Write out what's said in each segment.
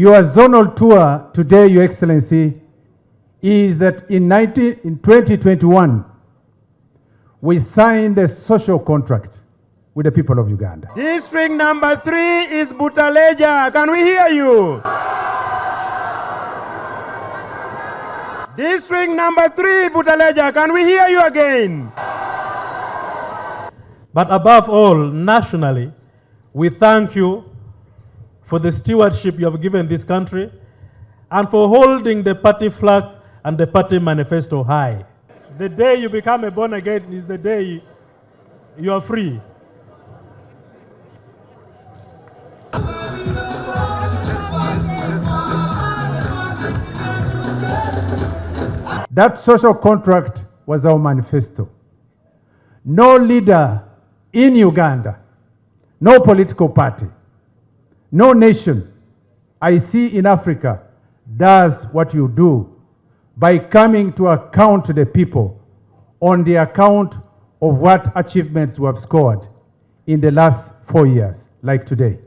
Your zonal tour today, Your Excellency, is that in 2021, we signed a social contract with the people of Uganda. District number 3 is Butaleja. Can we hear you? District number 3, Butaleja. Can we hear you again? But above all, nationally, we thank you for the stewardship you have given this country and for holding the party flag and the party manifesto high. The day you become a born again is the day you are free. That social contract was our manifesto. No leader in Uganda, no political party, no nation I see in Africa does what you do by coming to account to the people on the account of what achievements we have scored in the last 4 years, like today.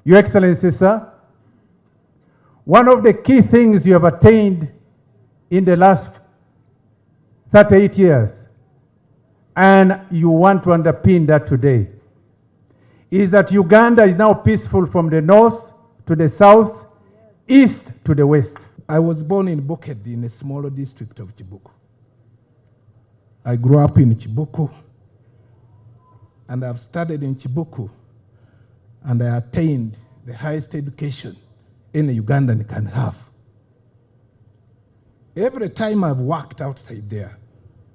Your Excellency, sir, one of the key things you have attained in the last 38 years, and you want to underpin that today, is that Uganda is now peaceful from the north to the south, east to the west. I was born in Bukedi, in a smaller district of Chibuku. I grew up in Chibuku, and I've studied in Chibuku, and I attained the highest education any Ugandan can have. Every time I've worked outside there,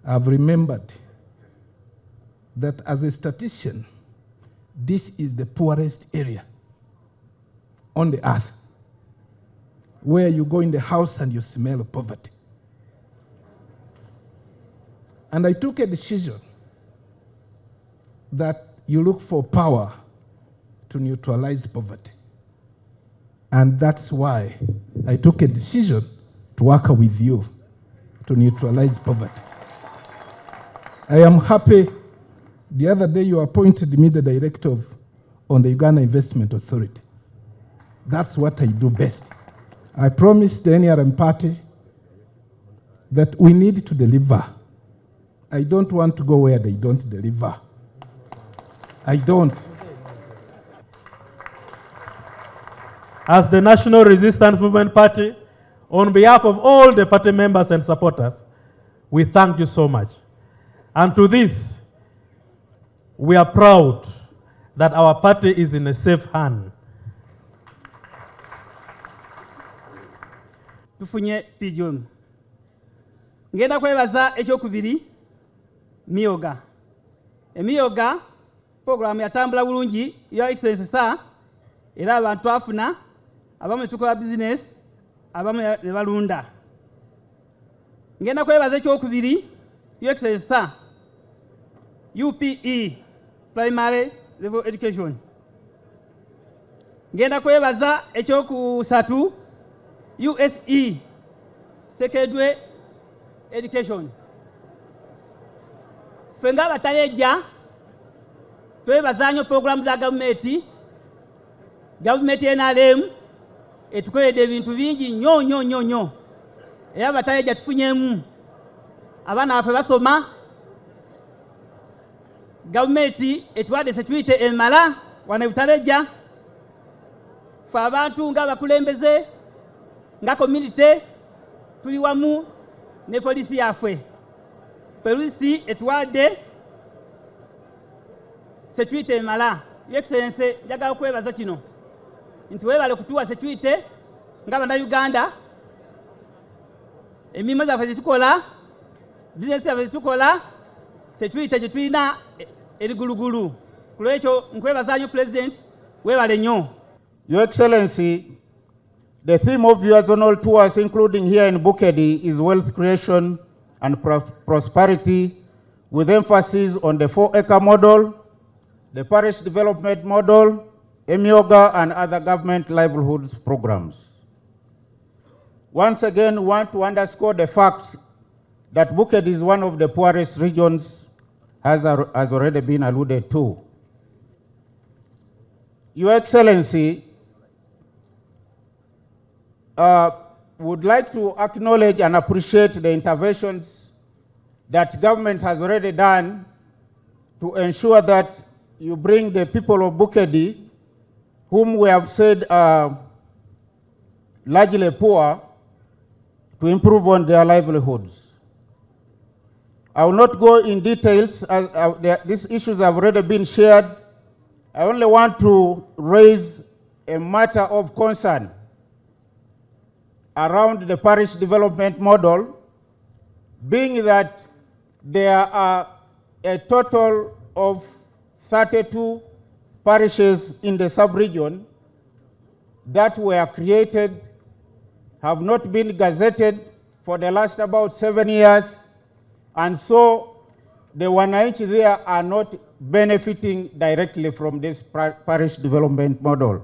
I've remembered that as a statistician, this is the poorest area on the earth, where you go in the house and you smell poverty. And I took a decision that you look for power to neutralize poverty. And that's why I took a decision to work with you to neutralize poverty. I am happy. The other day you appointed me the director on the Uganda Investment Authority. That's what I do best. I promised the NRM party that we need to deliver. I don't want to go where they don't deliver. I don't. As the National Resistance Movement Party, on behalf of all the party members and supporters, we thank you so much. And to this, we are proud that our party is in a safe hand. Tufunye pigeon. Ngenda kwebaza ekyokubiri Myoga. Emyoga program yatambula bulungi Your Excellency sir, era abantu afuna abamu tukola business abamu ne balunda. Ngenda kwebaza ekyokubiri Your Excellency sir, UPE primary level education. Ngenda kwebaza ekyokusatu USE secondary education. Fenga Butaleja twebazanyo program za government NRM etukolede ebintu bingi nnyo era Butaleja tufunyemu abaana baffe basoma, government etwadde security emala wana Butaleja, fe abantu nga bakulembeze nga community tuli wamu ne polisi yaffe. Polisi etwadde security emala. Your Excellency, njagala kwebaza kino nti webale kutuwa security nga bana Uganda, emirimu zaffe zetukola, business zaffe zetukola, security gye tulina erigulugulu. Ku lwekyo nkwebaza nnyo President, webale nnyo. Your Excellency, the theme of your zonal tours, including here in Bukedi, is wealth creation and prosperity, with emphasis on the 4-acre model, the Parish Development Model, Emyoga, and other government livelihoods programs. Once again, we want to underscore the fact that Bukedi is one of the poorest regions, as already been alluded to. Your Excellency, would like to acknowledge and appreciate the interventions that government has already done to ensure that you bring the people of Bukedi, whom we have said are largely poor, to improve on their livelihoods. I will not go in details, as these issues have already been shared. I only want to raise a matter of concern around the Parish Development Model, being that there are a total of 32 parishes in the sub-region that were created, have not been gazetted for the last about 7 years, and so the wananchi there are not benefiting directly from this Parish Development Model.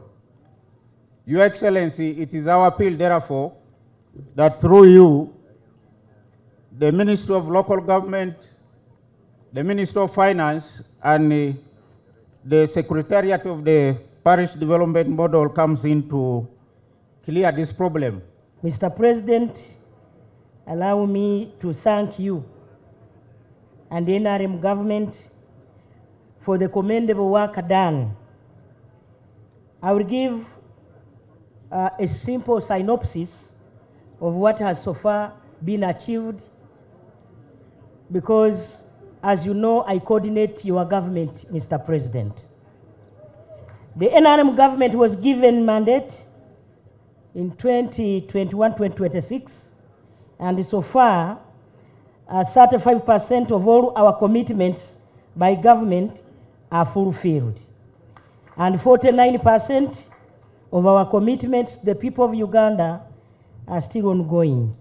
Your Excellency, it is our appeal, therefore, that through you, the Ministry of Local Government, the Ministry of Finance, and the Secretariat of the Parish Development Model comes in to clear this problem. Mr. President, allow me to thank you and the NRM government for the commendable work done. I will give a simple synopsis of what has so far been achieved, because, as you know, I coordinate your government, Mr. President. The NRM government was given mandate in 2021-2026, and so far, 35% of all our commitments by government are fulfilled. And 49% of our commitments, the people of Uganda, are still ongoing.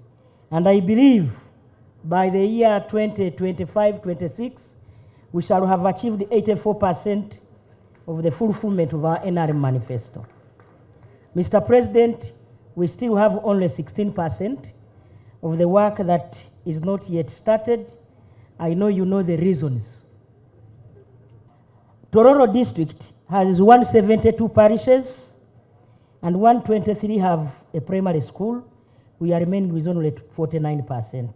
And I believe by the year 2025-26, we shall have achieved 84% of the fulfillment of our NRM manifesto. Mr. President, we still have only 16% of the work that is not yet started. I know you know the reasons. Tororo district has 172 parishes and 123 have a primary school. We are remaining with only 49 parishes.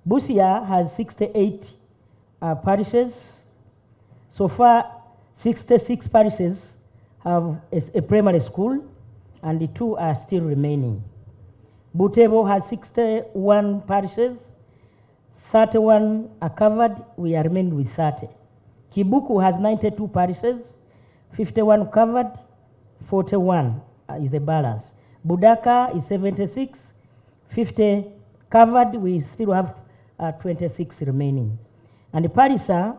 Busia has 68 parishes. So far, 66 parishes have a primary school, and the 2 are still remaining. Butebo has 61 parishes, 31 are covered, we are remaining with 30. Kibuku has 92 parishes, 51 covered, 41 is the balance. Budaka is 76, 50 covered, we still have 26 remaining. And Parisa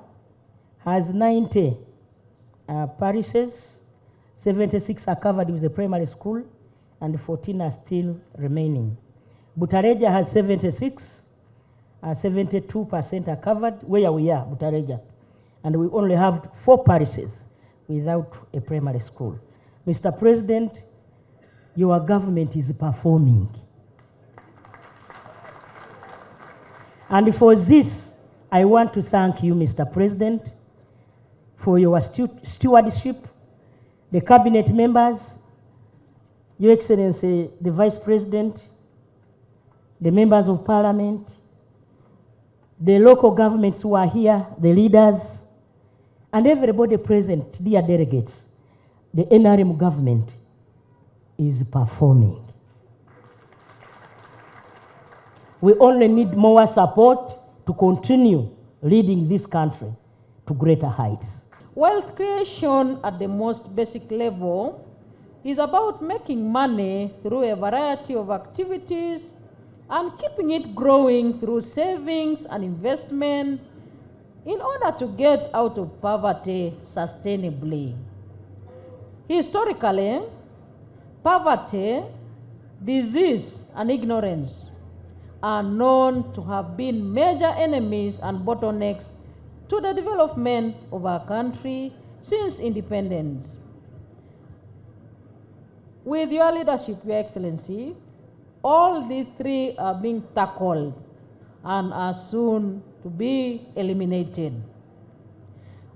has 90 parishes, 76 are covered with the primary school, and 14 are still remaining. Butaleja has 76, 72% are covered, where we are, Butaleja. And we only have 4 parishes without a primary school. Mr. President, your government is performing. And for this, I want to thank you, Mr. President, for your stewardship, the cabinet members, Your Excellency, the Vice President, the members of Parliament, the local governments who are here, the leaders, and everybody present, dear delegates. The NRM government is performing. We only need more support to continue leading this country to greater heights. Wealth creation at the most basic level is about making money through a variety of activities and keeping it growing through savings and investment in order to get out of poverty sustainably. Historically, poverty, disease, and ignorance are known to have been major enemies and bottlenecks to the development of our country since independence. With your leadership, Your Excellency, all the 3 are being tackled and are soon to be eliminated.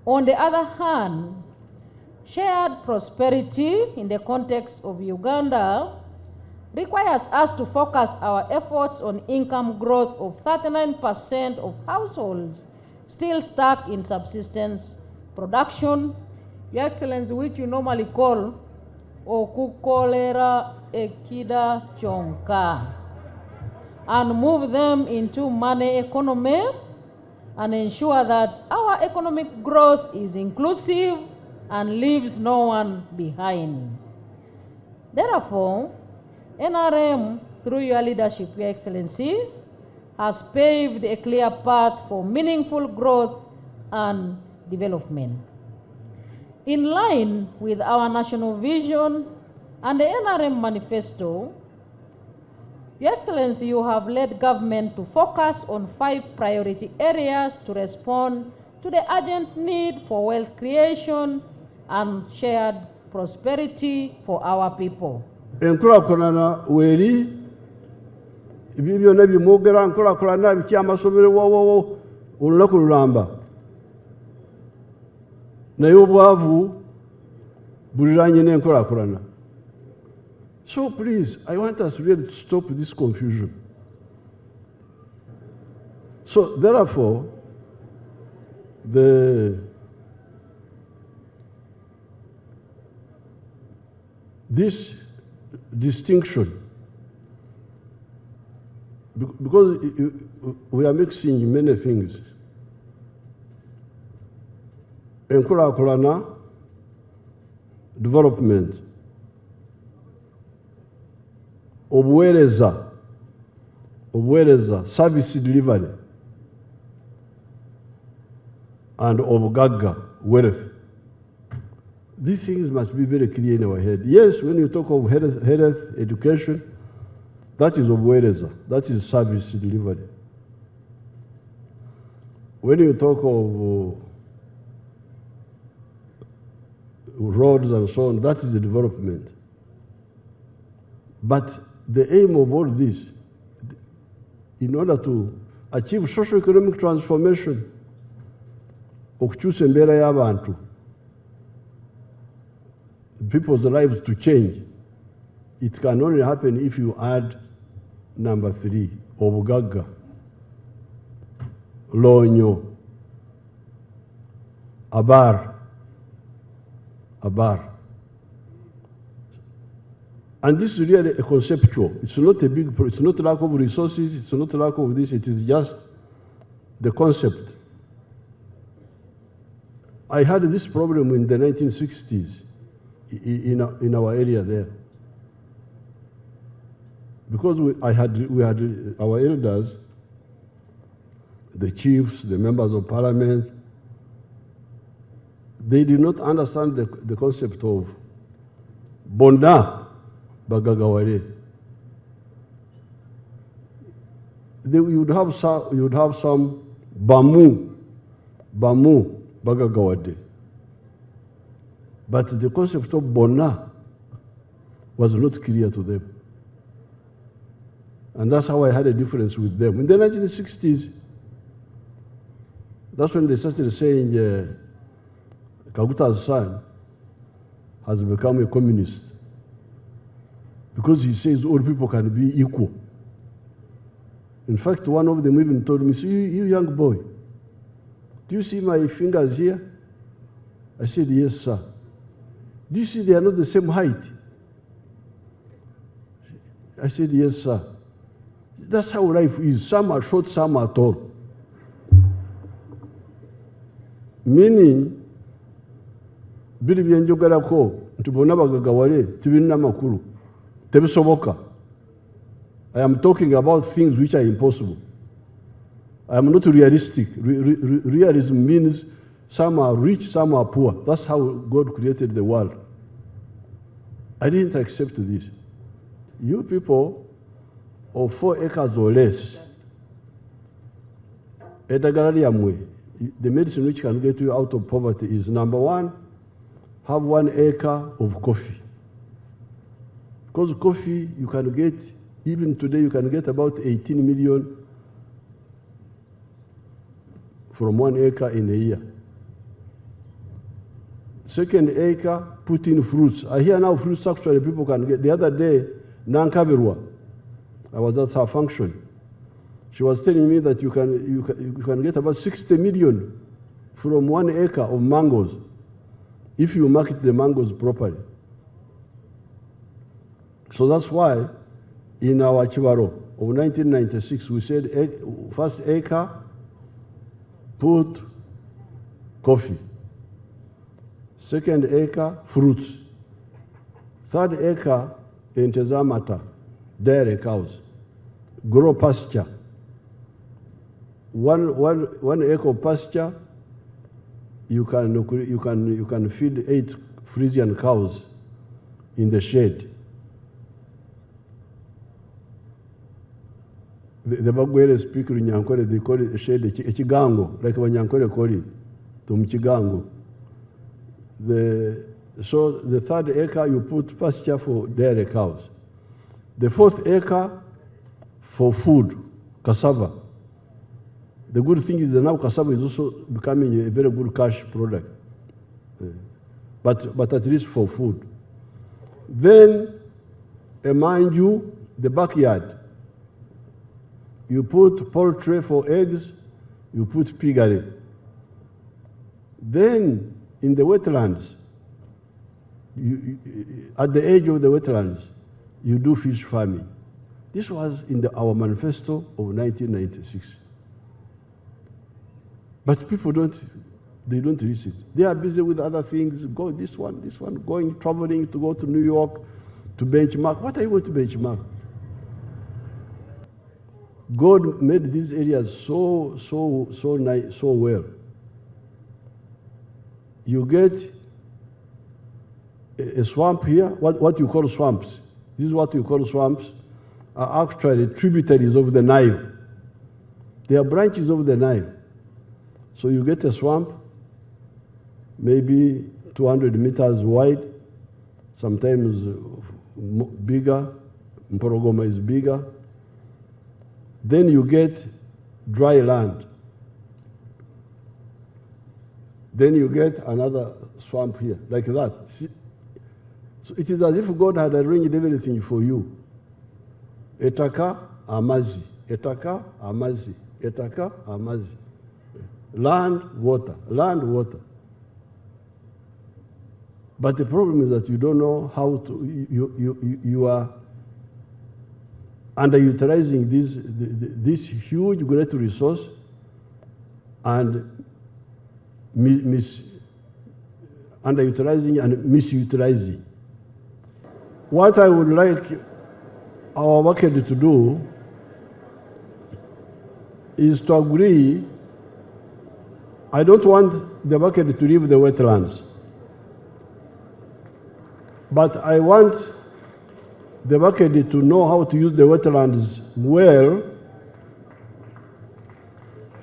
On the other hand, shared prosperity in the context of Uganda requires us to focus our efforts on income growth of 39% of households still stuck in subsistence production, Your Excellency, which you normally call okukolera ekida chonka, and move them into money economy and ensure that our economic growth is inclusive and leaves no one behind. Therefore, NRM, through your leadership, Your Excellency, has paved a clear path for meaningful growth and development. In line with our national vision and the NRM manifesto, Your Excellency, you have led government to focus on 5 priority areas to respond to the urgent need for wealth creation and shared prosperity for our people. Enkulakulana weri ibyo byonna bimwogera enkulakulana biki amasomero wowowo olunaku lulamba naye obwavu buliranye n'enkulakulana. So please, I want us really to stop this confusion. So therefore, this distinction, because we are mixing many things. Enkulakulana, development, obuweereza, service delivery, and obugagga, wealth. These things must be very clear in our head. Yes, when you talk of health, education, that is obuweereza, that is service delivery. When you talk of roads and so on, that is the development. But the aim of all this, in order to achieve socio-economic transformation, okukyusa embeera y'abantu, people's lives to change, it can only happen if you add number 3, obugagga, lonyo, abar. And this is really a conceptual. It's not a big, it's not lack of resources, it's not lack of this, it is just the concept. I had this problem in the 1960s in our area there. Because we had our elders, the chiefs, the members of parliament, they did not understand the concept of bonda bagagawale. You would have some bamu bagagawade. But the concept of bona was not clear to them. And that's how I had a difference with them. In the 1960s, that's when they started saying Kaguta's son has become a communist because he says all people can be equal. In fact, one of them even told me, "See, you young boy, do you see my fingers here?" I said, "Yes, sir." "Do you see they are not the same height?" I said, "Yes, sir." That's how life is. Some are short, some are tall. Meaning, biri byenjogerako nti bonna bagagawale tibirina makulu tebisoboka. I am talking about things which are impossible. I am not realistic. Realism means some are rich, some are poor. That's how God created the world. I didn't accept this. You people of 4 acres or less, eddagala lyamwe, the medicine which can get you out of poverty is, number 1, have 1 acre of coffee. Because coffee, you can get, even today, you can get about 18 million from 1 acre in a year. Second acre, put in fruits. I hear now fruits actually people can get. The other day, Nankabirwa, I was at her function. She was telling me that you can get about 60 million from 1 acre of mangoes if you market the mangoes properly. So that's why in our Chivaro of 1996, we said first acre, put coffee. Second acre, fruits. Third acre, entezamata, dairy cows. Grow pasture. One acre of pasture, you can feed 8 Frisian cows in the shade. The Bagwere speak in Nyankore, they call it shade, Chigango, like when Nyankore call it, Tum Chigango. So the third acre, you put pasture for dairy cows. The fourth acre, for food, cassava. The good thing is that now cassava is also becoming a very good cash product, but at least for food. Then, mind you, the backyard. You put poultry for eggs, you put piggery. Then, in the wetlands, at the edge of the wetlands, you do fish farming. This was in our manifesto of 1996. But people don't listen. They are busy with other things. Go this one, going, traveling to go to New York to benchmark. What are you going to benchmark? God made these areas so nice, so well. You get a swamp here, what you call swamps. This is what you call swamps, are actually tributaries of the Nile. They are branches of the Nile. So you get a swamp, maybe 200 meters wide, sometimes bigger, Mporogoma is bigger. Then you get dry land. Then you get another swamp here, like that. See? So it is as if God had arranged everything for you. Etaka, amazi. Etaka, amazi. Etaka, amazi. Land, water. Land, water. But the problem is that you don't know how to, you are underutilizing this huge, great resource and underutilizing and misutilizing. What I would like our market to do is to agree. I don't want the market to leave the wetlands, but I want the market to know how to use the wetlands well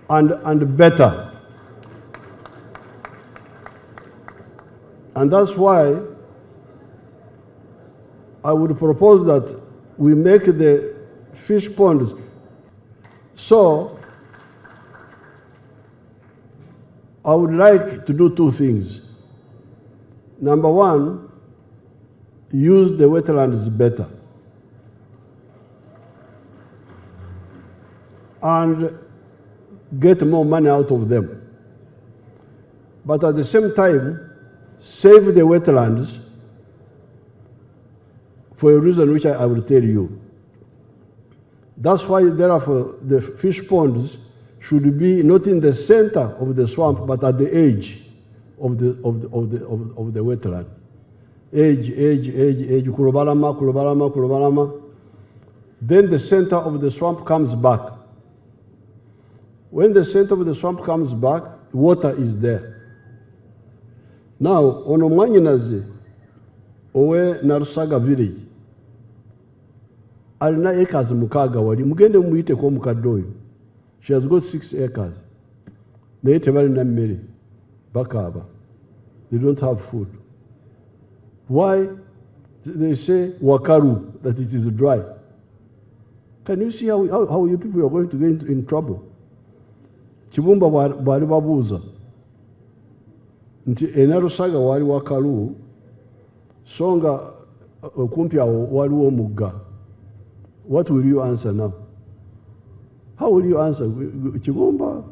and better. And that's why I would propose that we make the fish ponds. So I would like to do 2 things. Number 1, use the wetlands better. And get more money out of them. But at the same time, save the wetlands for a reason which I will tell you. That's why, therefore, the fish ponds should be not in the center of the swamp, but at the edge of the wetland. Edge, kurubalama. Then the center of the swamp comes back. When the center of the swamp comes back, water is there. Now, on Omwanyinaze, owe Narusaga village, alina acres mukaga wali, mugende muyite kwa mukadde oyo. She has got 6 acres. Naye tebalina mmere, bakaaba. They don't have food. Why? They say wakaru, that it is dry. Can you see how you people are going to get in trouble? Chibumba bwali babuuza. nti enalusaga waliwo akalu so nga okumpi awo waliwo omugga. What will you answer now? How will you answer? Kigomba